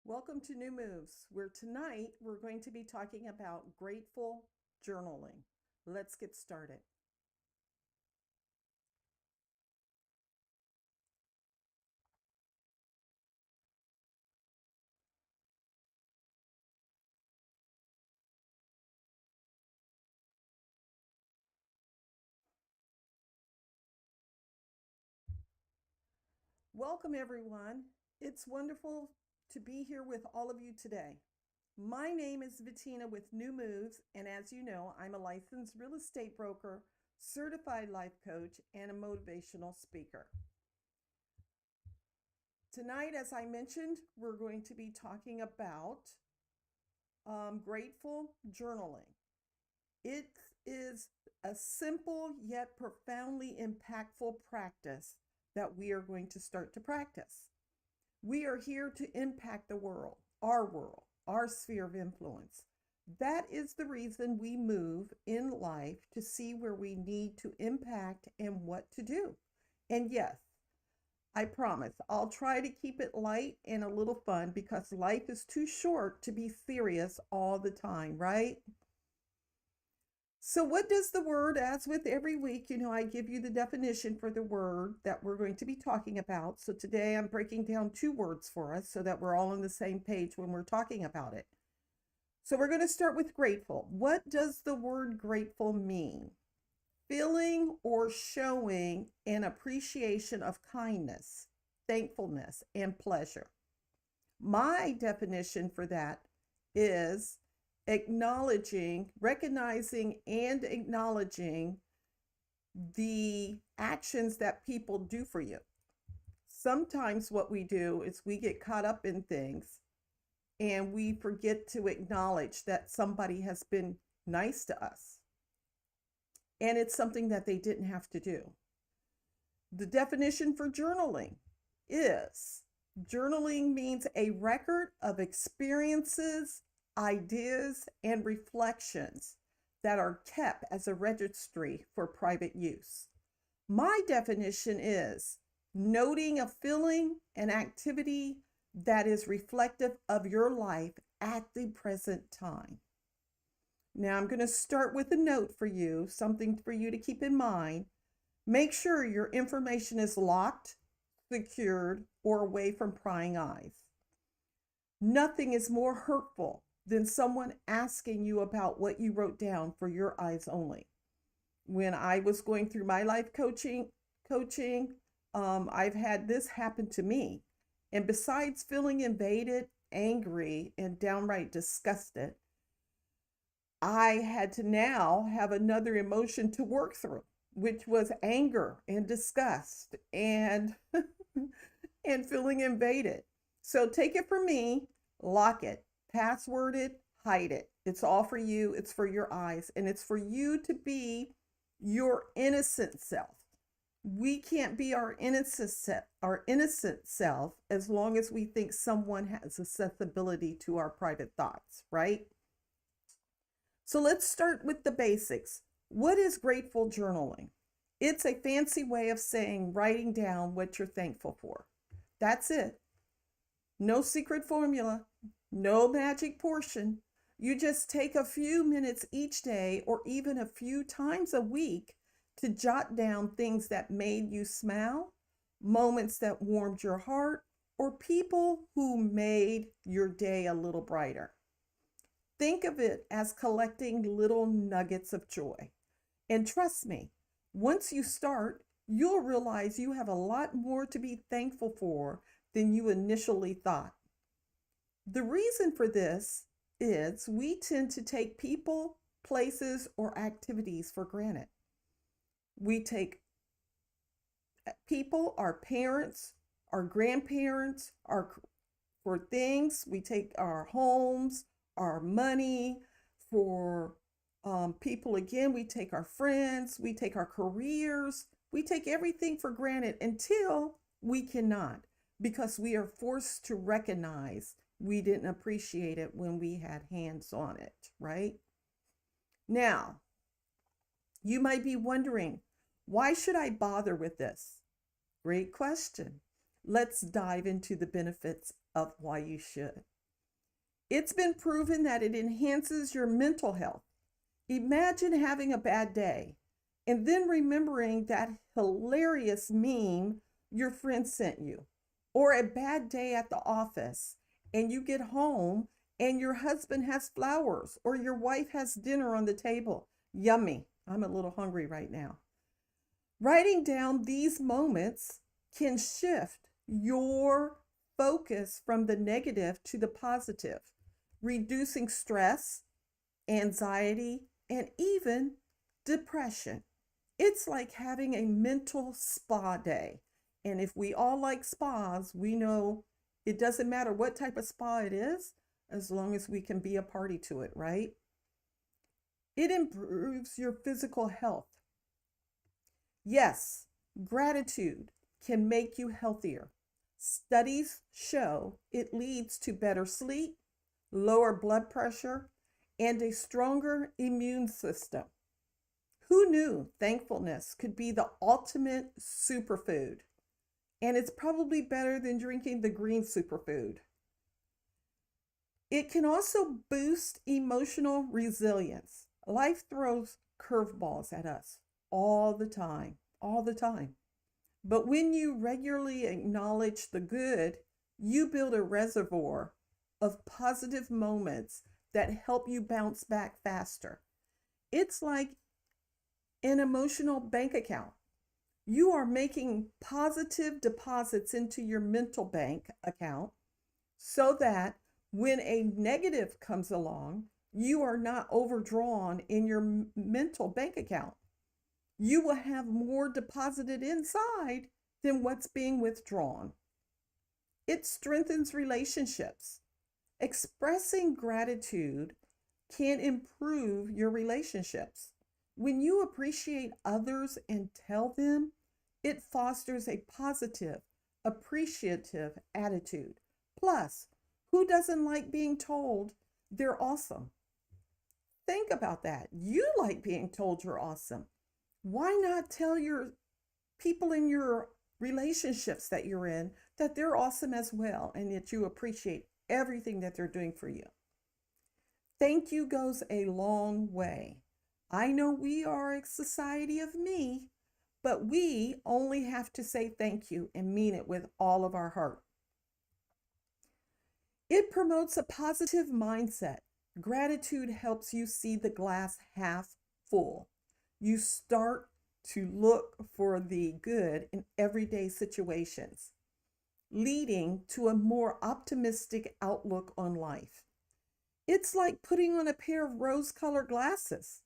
Welcome to New Moves, where tonight we're going to be talking about grateful journaling. Let's get started. Welcome, everyone. It's wonderful to be here with all of you today. My name is Vitina with New Moves, and as you know, I'm a licensed real estate broker, certified life coach, and a motivational speaker. Tonight, as I mentioned, we're going to be talking about grateful journaling. It is a simple yet profoundly impactful practice that we are going to start to practice. We are here to impact the world, our sphere of influence. That is the reason we move in life, to see where we need to impact and what to do. And yes, I promise I'll try to keep it light and a little fun, because life is too short to be serious all the time, right? So what does the word, as with every week, I give you the definition for the word that we're going to be talking about. So today I'm breaking down 2 words for us so that we're all on the same page when we're talking about it. So we're going to start with grateful. What does the word grateful mean? Feeling or showing an appreciation of kindness, thankfulness, and pleasure. My definition for that is recognizing and acknowledging the actions that people do for you. Sometimes what we do is we get caught up in things and we forget to acknowledge that somebody has been nice to us. And it's something that they didn't have to do. The definition for journaling is journaling means a record of experiences, ideas, and reflections that are kept as a registry for private use. My definition is noting a feeling, an activity that is reflective of your life at the present time. Now I'm going to start with a note for you, something for you to keep in mind. Make sure your information is locked, secured, or away from prying eyes. Nothing is more hurtful than someone asking you about what you wrote down for your eyes only. When I was going through my life coaching, I've had this happen to me. And besides feeling invaded, angry, and downright disgusted, I had to now have another emotion to work through, which was anger and disgust and and feeling invaded. So take it from me, lock it, password it, hide it. It's all for you. It's for your eyes, and it's for you to be your innocent self. We can't be our innocent self as long as we think someone has accessibility to our private thoughts, right? So let's start with the basics. What is grateful journaling? It's a fancy way of saying writing down what you're thankful for. That's it. No secret formula, no magic portion. You just take a few minutes each day, or even a few times a week, to jot down things that made you smile, moments that warmed your heart, or people who made your day a little brighter. Think of it as collecting little nuggets of joy. And trust me, once you start, you'll realize you have a lot more to be thankful for than you initially thought. The reason for this is we tend to take people, places, or activities for granted. We take people, our parents, our grandparents, for things. We take our homes, our money. For people, again, we take our friends, we take our careers, we take everything for granted until we cannot, because we are forced to recognize we didn't appreciate it when we had hands on it, right? Now, you might be wondering, why should I bother with this? Great question. Let's dive into the benefits of why you should. It's been proven that it enhances your mental health. Imagine having a bad day and then remembering that hilarious meme your friend sent you, or a bad day at the office, and you get home and your husband has flowers or your wife has dinner on the table. Yummy. I'm a little hungry right now. Writing down these moments can shift your focus from the negative to the positive, reducing stress, anxiety, and even depression. It's like having a mental spa day. And if we all like spas, we know it doesn't matter what type of spa it is, as long as we can be a party to it, right? It improves your physical health. Yes, gratitude can make you healthier. Studies show it leads to better sleep, lower blood pressure, and a stronger immune system. Who knew thankfulness could be the ultimate superfood? And it's probably better than drinking the green superfood. It can also boost emotional resilience. Life throws curveballs at us all the time, all the time. But when you regularly acknowledge the good, you build a reservoir of positive moments that help you bounce back faster. It's like an emotional bank account. You are making positive deposits into your mental bank account so that when a negative comes along, you are not overdrawn in your mental bank account. You will have more deposited inside than what's being withdrawn. It strengthens relationships. Expressing gratitude can improve your relationships. When you appreciate others and tell them, it fosters a positive, appreciative attitude. Plus, who doesn't like being told they're awesome? Think about that. You like being told you're awesome. Why not tell your people in your relationships that you're in that they're awesome as well and that you appreciate everything that they're doing for you? Thank you goes a long way. I know we are a society of me, but we only have to say thank you and mean it with all of our heart. It promotes a positive mindset. Gratitude helps you see the glass half full. You start to look for the good in everyday situations, leading to a more optimistic outlook on life. It's like putting on a pair of rose-colored glasses.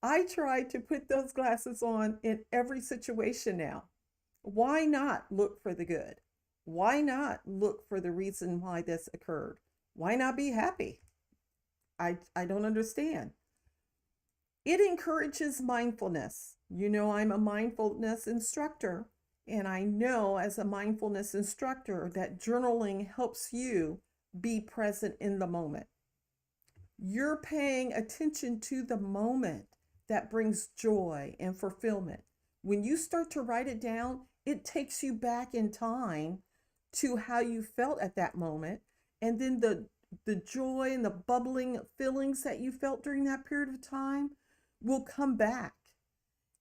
I try to put those glasses on in every situation now. Why not look for the good? Why not look for the reason why this occurred? Why not be happy? I don't understand. It encourages mindfulness. You know, I'm a mindfulness instructor, and I know as a mindfulness instructor that journaling helps you be present in the moment. You're paying attention to the moment that brings joy and fulfillment. When you start to write it down, it takes you back in time to how you felt at that moment, and then the joy and the bubbling feelings that you felt during that period of time will come back.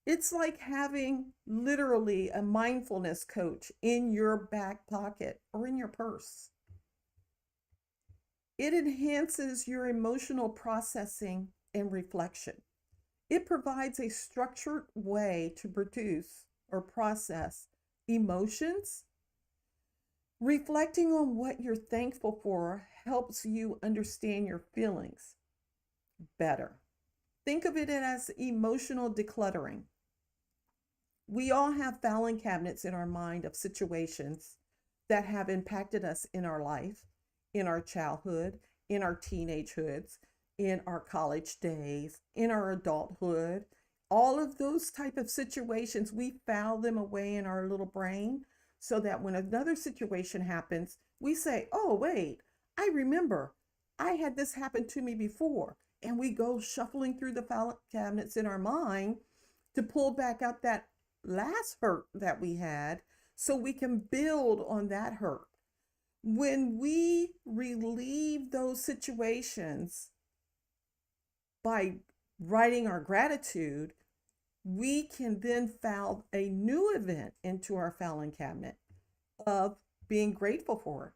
It's like having literally a mindfulness coach in your back pocket or in your purse. It enhances your emotional processing and reflection. It provides a structured way to produce or process emotions. Reflecting on what you're thankful for helps you understand your feelings better. Think of it as emotional decluttering. We all have filing cabinets in our mind of situations that have impacted us in our life, in our childhood, in our teenagehoods, in our college days, in our adulthood. All of those type of situations, we file them away in our little brain so that when another situation happens, we say, oh, wait, I remember I had this happen to me before. And we go shuffling through the file cabinets in our mind to pull back out that last hurt that we had so we can build on that hurt. When we relieve those situations by writing our gratitude, we can then file a new event into our filing cabinet of being grateful for it.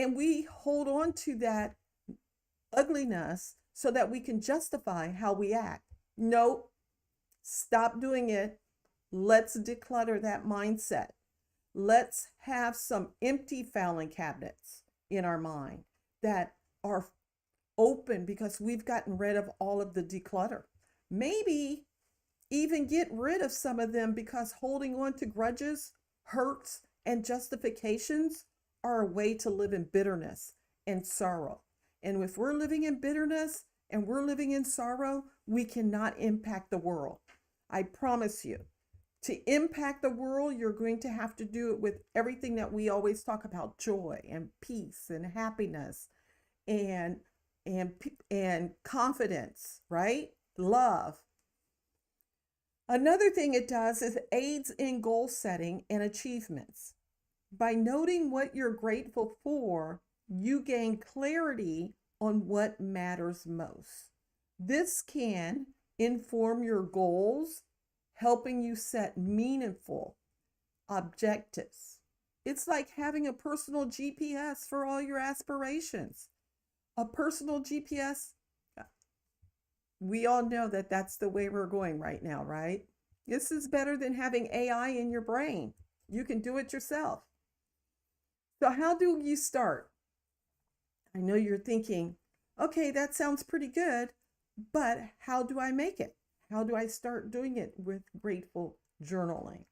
And we hold on to that ugliness so that we can justify how we act. No, stop doing it. Let's declutter that mindset. Let's have some empty filing cabinets in our mind that are open because we've gotten rid of all of the declutter. Maybe even get rid of some of them because holding on to grudges, hurts, and justifications are a way to live in bitterness and sorrow. And if we're living in bitterness and we're living in sorrow, we cannot impact the world. I promise you. To impact the world, you're going to have to do it with everything that we always talk about: joy and peace and happiness and and confidence, right? Love. Another thing it does is aids in goal setting and achievements. By noting what you're grateful for, you gain clarity on what matters most. This can inform your goals, helping you set meaningful objectives. It's like having a personal GPS for all your aspirations. A personal GPS, we all know that that's the way we're going right now, right? This is better than having AI in your brain. You can do it yourself. So, how do you start? I know you're thinking, okay, that sounds pretty good, but how do I make it? How do I start doing it with grateful journaling?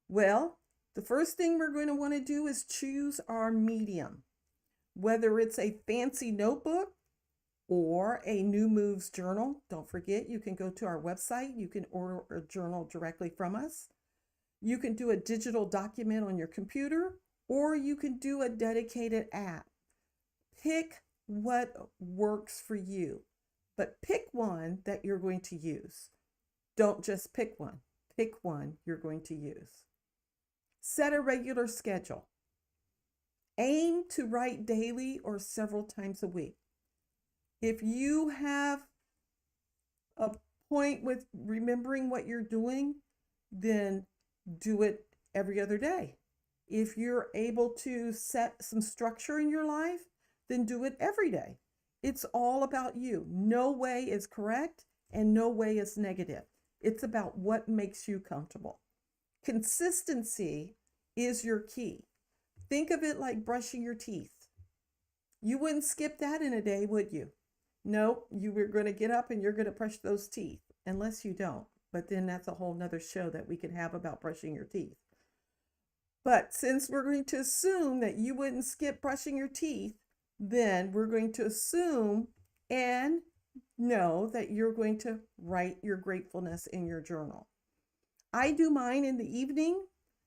Well, the first thing we're going to want to do is choose our medium, whether it's a fancy notebook or a New Moves journal. Don't forget, you can go to our website. You can order a journal directly from us. You can do a digital document on your computer, or you can do a dedicated app. Pick what works for you, but pick one that you're going to use. Don't just pick one. Pick one you're going to use. Set a regular schedule. Aim to write daily or several times a week. If you have a point with remembering what you're doing, then do it every other day. If you're able to set some structure in your life, then do it every day. It's all about you. No way is correct and no way is negative. It's about what makes you comfortable. Consistency is your key. Think of it like brushing your teeth. You wouldn't skip that in a day, would you? No, you were going to get up and you're going to brush those teeth, unless you don't. But then that's a whole nother show that we could have about brushing your teeth. But since we're going to assume that you wouldn't skip brushing your teeth, then we're going to assume and know that you're going to write your gratefulness in your journal. I do mine in the evening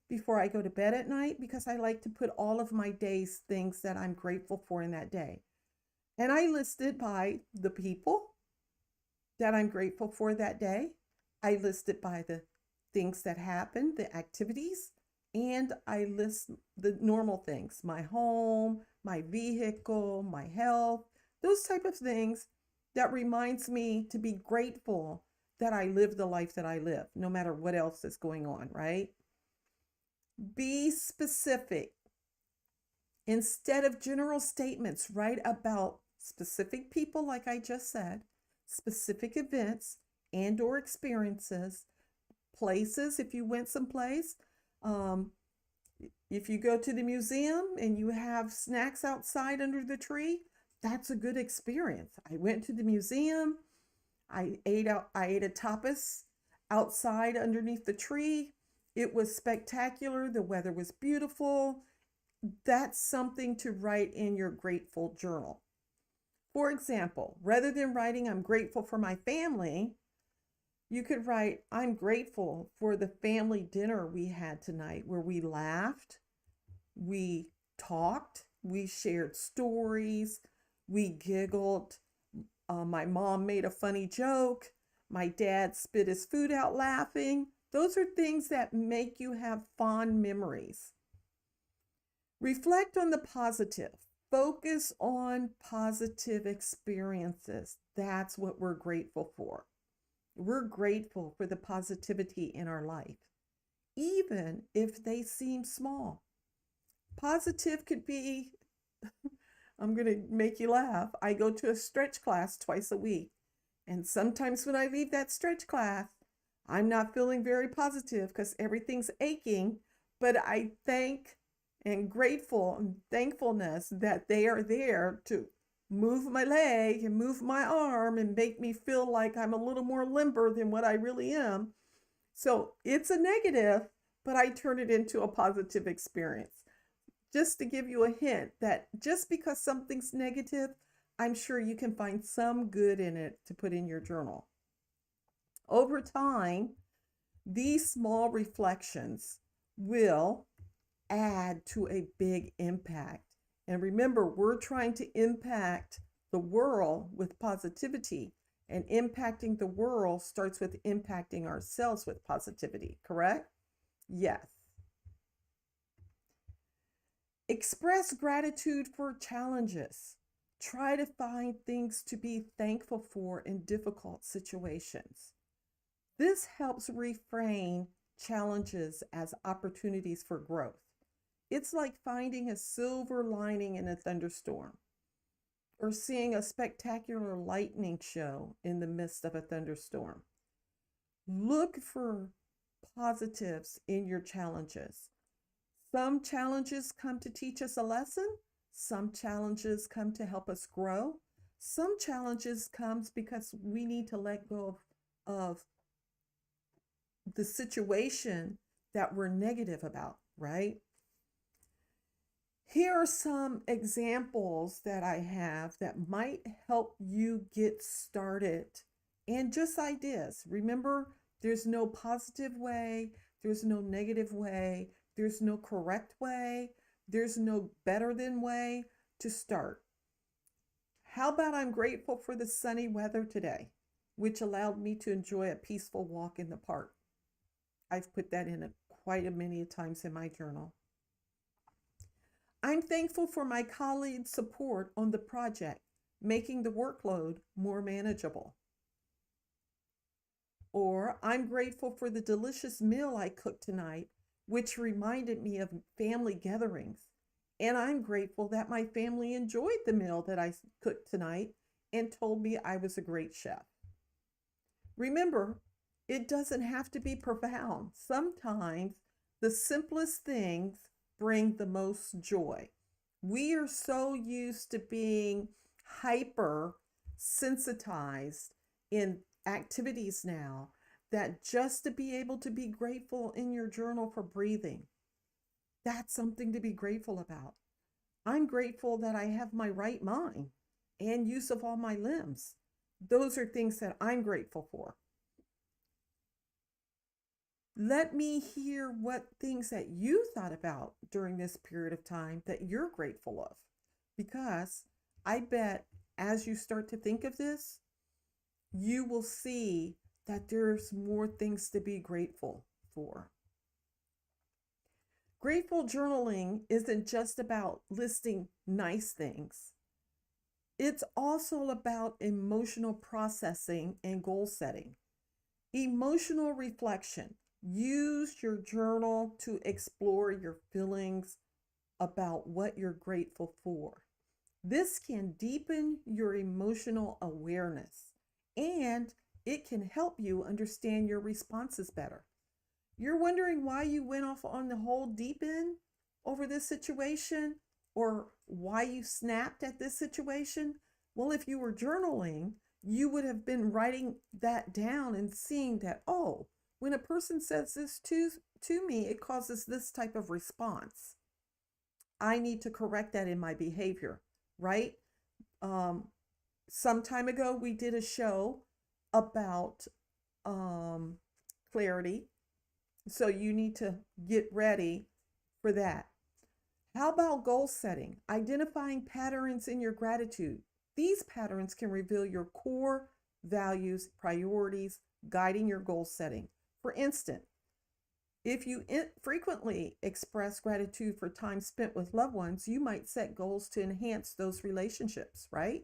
before I go to bed at night because I like to put all of my day's things that I'm grateful for in that day. And I list it by the people that I'm grateful for that day. I list it by the things that happen, the activities, and I list the normal things: my home, my vehicle, my health, those type of things that reminds me to be grateful that I live the life that I live, no matter what else is going on, right? Be specific. Instead of general statements, write about specific people, like I just said, specific events and or experiences, places, if you went someplace. If you go to the museum and you have snacks outside under the tree, that's a good experience. I went to the museum. I ate a tapas outside underneath the tree. It was spectacular. The weather was beautiful. That's something to write in your grateful journal. For example, rather than writing "I'm grateful for my family," you could write, "I'm grateful for the family dinner we had tonight where we laughed, we talked, we shared stories, we giggled. My mom made a funny joke. My dad spit his food out laughing." Those are things that make you have fond memories. Reflect on the positive. Focus on positive experiences. That's what we're grateful for. We're grateful for the positivity in our life, even if they seem small. Positive could be, I'm going to make you laugh. I go to a stretch class twice a week. And sometimes when I leave that stretch class, I'm not feeling very positive because everything's aching. But I thank and grateful and thankfulness that they are there to move my leg and move my arm and make me feel like I'm a little more limber than what I really am. So it's a negative, but I turn it into a positive experience. Just to give you a hint that just because something's negative, I'm sure you can find some good in it to put in your journal. Over time, these small reflections will add to a big impact. And remember, we're trying to impact the world with positivity, and impacting the world starts with impacting ourselves with positivity, correct? Yes. Express gratitude for challenges. Try to find things to be thankful for in difficult situations. This helps reframe challenges as opportunities for growth. It's like finding a silver lining in a thunderstorm, or seeing a spectacular lightning show in the midst of a thunderstorm. Look for positives in your challenges. Some challenges come to teach us a lesson. Some challenges come to help us grow. Some challenges comes because we need to let go of the situation that we're negative about, right? Here are some examples that I have that might help you get started, and just ideas. Remember, there's no positive way, there's no negative way, there's no correct way, there's no better than way to start. How about I'm grateful for the sunny weather today, which allowed me to enjoy a peaceful walk in the park. I've put that in quite a many times in my journal. I'm thankful for my colleagues' support on the project, making the workload more manageable. Or I'm grateful for the delicious meal I cooked tonight, which reminded me of family gatherings. And I'm grateful that my family enjoyed the meal that I cooked tonight and told me I was a great chef. Remember, it doesn't have to be profound. Sometimes the simplest things bring the most joy. We are so used to being hyper sensitized in activities now that just to be able to be grateful in your journal for breathing, that's something to be grateful about. I'm grateful that I have my right mind and use of all my limbs. Those are things that I'm grateful for. Let me hear what things that you thought about during this period of time that you're grateful of. Because I bet as you start to think of this, you will see that there's more things to be grateful for. Grateful journaling isn't just about listing nice things. It's also about emotional processing and goal setting. Emotional reflection. Use your journal to explore your feelings about what you're grateful for. This can deepen your emotional awareness, and it can help you understand your responses better. You're wondering why you went off on the whole deep end over this situation, or why you snapped at this situation? Well, if you were journaling, you would have been writing that down and seeing that, oh, when a person says this to me, it causes this type of response. I need to correct that in my behavior, right? Some time ago, we did a show about clarity. So you need to get ready for that. How about goal setting? Identifying patterns in your gratitude. These patterns can reveal your core values, priorities, guiding your goal setting. For instance, If you frequently express gratitude for time spent with loved ones, you might set goals to enhance those relationships, right?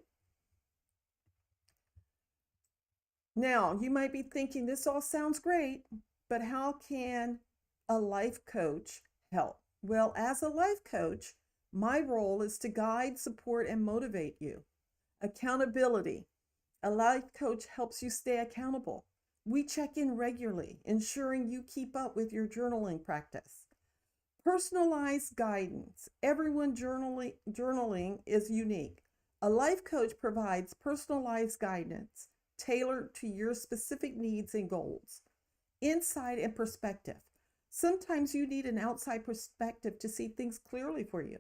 Now, you might be thinking, this all sounds great, but how can a life coach help? Well, as a life coach, my role is to guide, support, and motivate you. Accountability. A life coach helps you stay accountable. We check in regularly, ensuring you keep up with your journaling practice. Personalized guidance. Everyone journaling is unique. A life coach provides personalized guidance tailored to your specific needs and goals. Insight and perspective. Sometimes you need an outside perspective to see things clearly for you.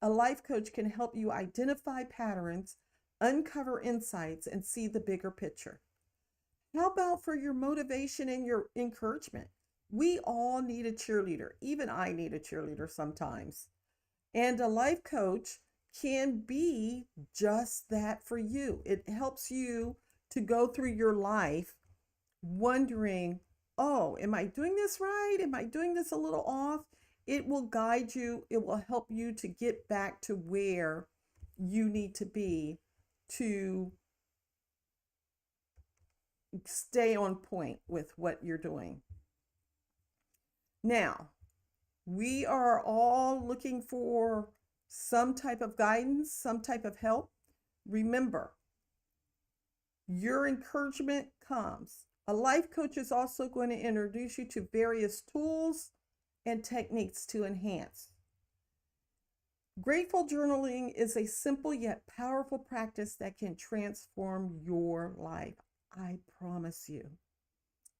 A life coach can help you identify patterns, uncover insights, and see the bigger picture. How about for your motivation and your encouragement? We all need a cheerleader. Even I need a cheerleader sometimes. And a life coach can be just that for you. It helps you to go through your life wondering, oh, am I doing this right? Am I doing this a little off? It will guide you. It will help you to get back to where you need to be to stay on point with what you're doing. Now, we are all looking for some type of guidance, some type of help. Remember, your encouragement comes. A life coach is also going to introduce you to various tools and techniques to enhance. Grateful journaling is a simple yet powerful practice that can transform your life. I promise you.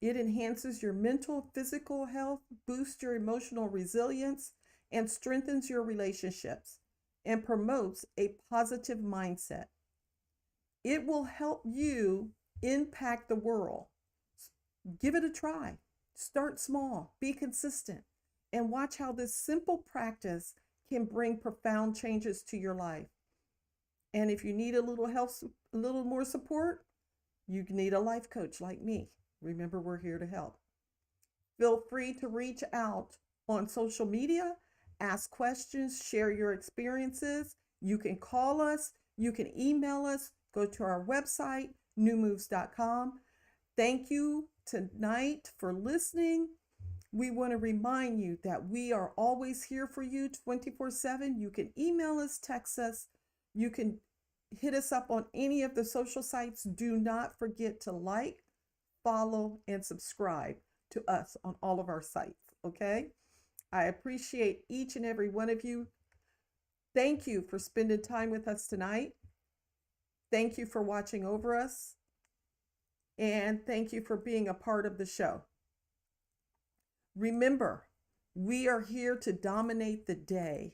It enhances your mental, physical health, boosts your emotional resilience, and strengthens your relationships and promotes a positive mindset. It will help you impact the world. Give it a try. Start small, be consistent, and watch how this simple practice can bring profound changes to your life. And if you need a little help, a little more support, you need a life coach like me. Remember, we're here to help. Feel free to reach out on social media, ask questions, share your experiences. You can call us, you can email us, go to our website, newmoves.com. Thank you tonight for listening. We want to remind you that we are always here for you 24/7. You can email us, text us, you can hit us up on any of the social sites. Do not forget to like, follow, and subscribe to us on all of our sites, okay? I appreciate each and every one of you. Thank you for spending time with us tonight. Thank you for watching over us. And thank you for being a part of the show. Remember, we are here to dominate the day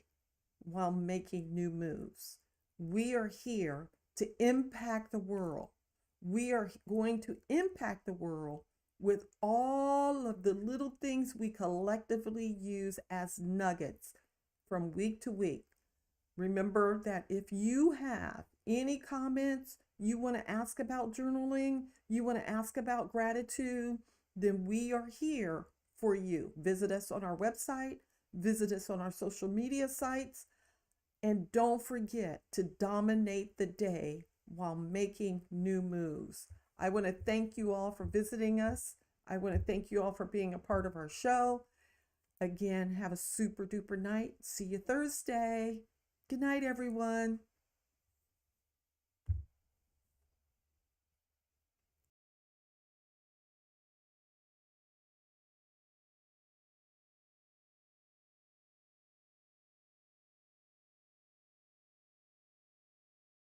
while making new moves. We are here to impact the world. We are going to impact the world with all of the little things we collectively use as nuggets from week to week. Remember that if you have any comments, you want to ask about journaling, you want to ask about gratitude, then we are here for you. Visit us on our website, visit us on our social media sites, and don't forget to dominate the day while making new moves. I want to thank you all for visiting us. I want to thank you all for being a part of our show. Again, have a super duper night. See you Thursday. Good night, everyone.